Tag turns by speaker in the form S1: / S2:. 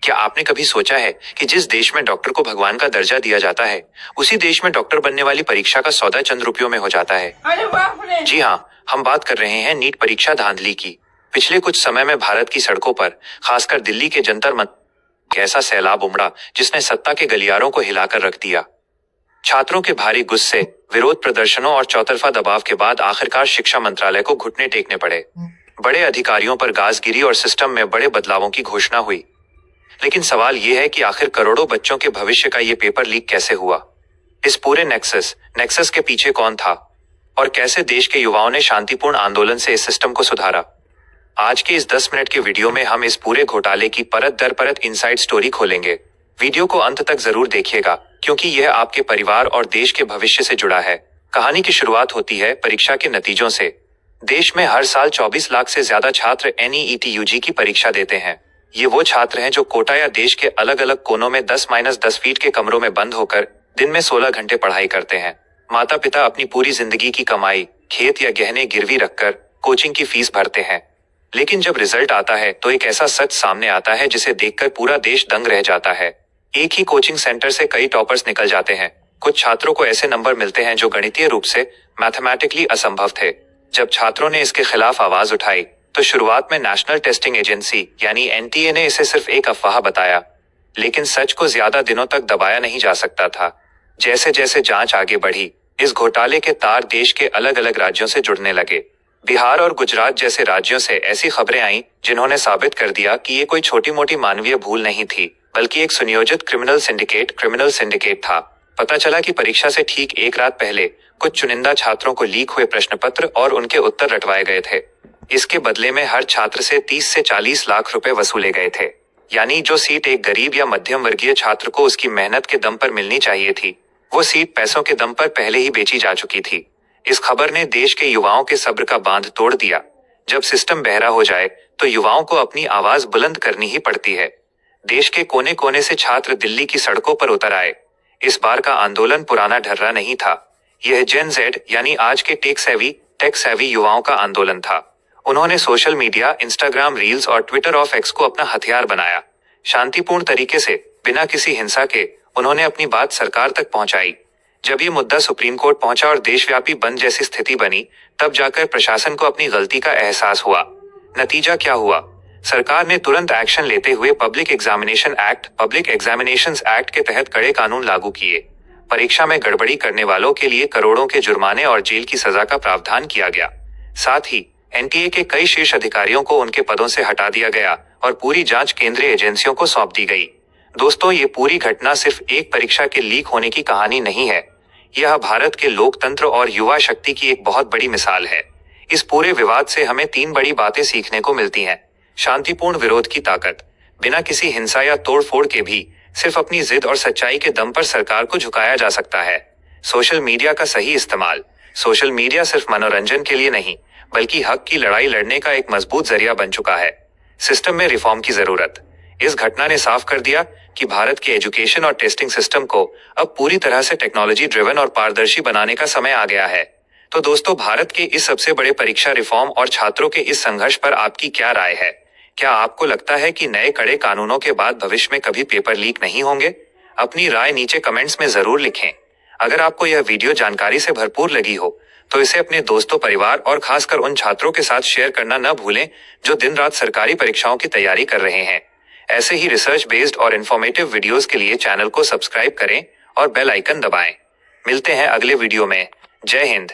S1: क्या आपने कभी सोचा है कि जिस देश में डॉक्टर को भगवान का दर्जा दिया जाता है, उसी देश में डॉक्टर बनने वाली परीक्षा का सौदा चंद रुपयों में हो जाता है।
S2: अरे बाप रे!
S1: जी हाँ, हम बात कर रहे हैं नीट परीक्षा धांधली की। पिछले कुछ समय में भारत की सड़कों पर, खासकर दिल्ली के जंतर मंतर, ऐसा सैलाब उमड़ा जिसने सत्ता के गलियारों को हिलाकर रख दिया। छात्रों के भारी गुस्से, विरोध प्रदर्शनों और चौतरफा दबाव के बाद आखिरकार शिक्षा मंत्रालय को घुटने टेकने पड़े। बड़े अधिकारियों पर गाज गिरी और सिस्टम में बड़े बदलावों की घोषणा हुई। लेकिन सवाल यह है कि आखिर करोड़ों बच्चों के भविष्य का ये पेपर लीक कैसे हुआ? इस पूरे नेक्सस के पीछे कौन था? और कैसे देश के युवाओं ने शांतिपूर्ण आंदोलन से इस सिस्टम को सुधारा? आज के इस 10 मिनट के वीडियो में हम इस पूरे घोटाले की परत दर परत इनसाइड स्टोरी खोलेंगे। वीडियो को अंत तक जरूर देखिएगा, क्योंकि यह आपके परिवार और देश के भविष्य से जुड़ा है। कहानी की शुरुआत होती है परीक्षा के नतीजों से। देश में हर साल 24 लाख से ज्यादा छात्र NEET UG की परीक्षा देते हैं। ये वो छात्र हैं जो कोटा या देश के अलग अलग कोनों में 10-10 फीट के कमरों में बंद होकर दिन में 16 घंटे पढ़ाई करते हैं। माता पिता अपनी पूरी जिंदगी की कमाई, खेत या गहने गिरवी रखकर कोचिंग की फीस भरते हैं। लेकिन जब रिजल्ट आता है तो एक ऐसा सच सामने आता है जिसे देखकर पूरा देश दंग रह जाता है। एक ही कोचिंग सेंटर से कई टॉपर्स निकल जाते हैं। कुछ छात्रों को ऐसे नंबर मिलते हैं जो गणितीय रूप से, मैथमेटिकली असंभव थे। जब छात्रों ने इसके खिलाफ आवाज उठाई तो शुरुआत में नेशनल टेस्टिंग एजेंसी यानी NTA ने इसे सिर्फ एक अफवाह बताया। लेकिन सच को ज्यादा दिनों तक दबाया नहीं जा सकता था। जैसे जैसे जांच आगे बढ़ी, इस घोटाले के तार देश के अलग अलग राज्यों से जुड़ने लगे। बिहार और गुजरात जैसे राज्यों से ऐसी खबरें आईं जिन्होंने साबित कर दिया कि ये कोई छोटी मोटी मानवीय भूल नहीं थी, बल्कि एक सुनियोजित क्रिमिनल सिंडिकेट था। पता चला कि परीक्षा से ठीक एक रात पहले कुछ चुनिंदा छात्रों को लीक हुए प्रश्न पत्र और उनके उत्तर रटवाए गए थे। इसके बदले में हर छात्र से 30 से 40 लाख रुपए वसूले गए थे। यानी जो सीट एक गरीब या मध्यम वर्गीय छात्र को उसकी मेहनत के दम पर मिलनी चाहिए थी, वो सीट पैसों के दम पर पहले ही बेची जा चुकी थी। इस खबर ने देश के युवाओं के सब्र का बांध तोड़ दिया। जब सिस्टम बहरा हो जाए तो युवाओं को अपनी आवाज बुलंद करनी ही पड़ती है। देश के कोने कोने से छात्र दिल्ली की सड़कों पर उतर आए। इस बार का आंदोलन पुराना ढर्रा नहीं था। यह जेन जेड यानी आज के टेक सेवी युवाओं का आंदोलन था। उन्होंने सोशल मीडिया, इंस्टाग्राम रील्स और ट्विटर ऑफ एक्स को अपना हथियार बनाया। शांतिपूर्ण तरीके से, बिना किसी हिंसा के, उन्होंने अपनी बात सरकार तक पहुंचाई। जब ये मुद्दा सुप्रीम कोर्ट पहुंचा और देशव्यापी बंद जैसी स्थिति बनी, तब जाकर प्रशासन को अपनी गलती का एहसास हुआ। नतीजा क्या हुआ? सरकार ने तुरंत एक्शन लेते हुए पब्लिक एग्जामिनेशंस एक्ट के तहत कड़े कानून लागू किए। परीक्षा में गड़बड़ी करने वालों के लिए करोड़ों के जुर्माने और जेल की सजा का प्रावधान किया गया। साथ ही NTA के कई शीर्ष अधिकारियों को उनके पदों से हटा दिया गया और पूरी जांच केंद्रीय एजेंसियों को सौंप दी गई। दोस्तों, ये पूरी घटना सिर्फ एक परीक्षा के लीक होने की कहानी नहीं है। यह भारत के लोकतंत्र और युवा शक्ति की एक बहुत बड़ी मिसाल है। इस पूरे विवाद से हमें 3 बड़ी बातें सीखने को मिलती हैं। शांतिपूर्ण विरोध की ताकत। बिना किसी हिंसा या तोड़फोड़ के भी सिर्फ अपनी जिद और सच्चाई के दम पर सरकार को झुकाया जा सकता है। सोशल मीडिया का सही इस्तेमाल। सोशल मीडिया सिर्फ मनोरंजन के लिए नहीं, बल्कि हक की लड़ाई लड़ने का एक मजबूत जरिया बन चुका है। सिस्टम में रिफॉर्म की जरूरत। इस घटना ने साफ कर दिया कि भारत के एजुकेशन और टेस्टिंग सिस्टम को अब पूरी तरह से टेक्नोलॉजी ड्रिवन और पारदर्शी बनाने का समय आ गया है। तो दोस्तों, भारत के इस सबसे बड़े परीक्षा रिफॉर्म और छात्रों के इस संघर्ष पर आपकी क्या राय है? क्या आपको लगता है कि नए कड़े कानूनों के बाद भविष्य में कभी पेपर लीक नहीं होंगे? अपनी राय नीचे कमेंट्स में जरूर लिखें। अगर आपको यह वीडियो जानकारी से भरपूर लगी हो तो इसे अपने दोस्तों, परिवार और खासकर उन छात्रों के साथ शेयर करना न भूलें जो दिन रात सरकारी परीक्षाओं की तैयारी कर रहे हैं। ऐसे ही रिसर्च बेस्ड और इन्फॉर्मेटिव वीडियोस के लिए चैनल को सब्सक्राइब करें और बेल आइकन दबाएं। मिलते हैं अगले वीडियो में। जय हिंद।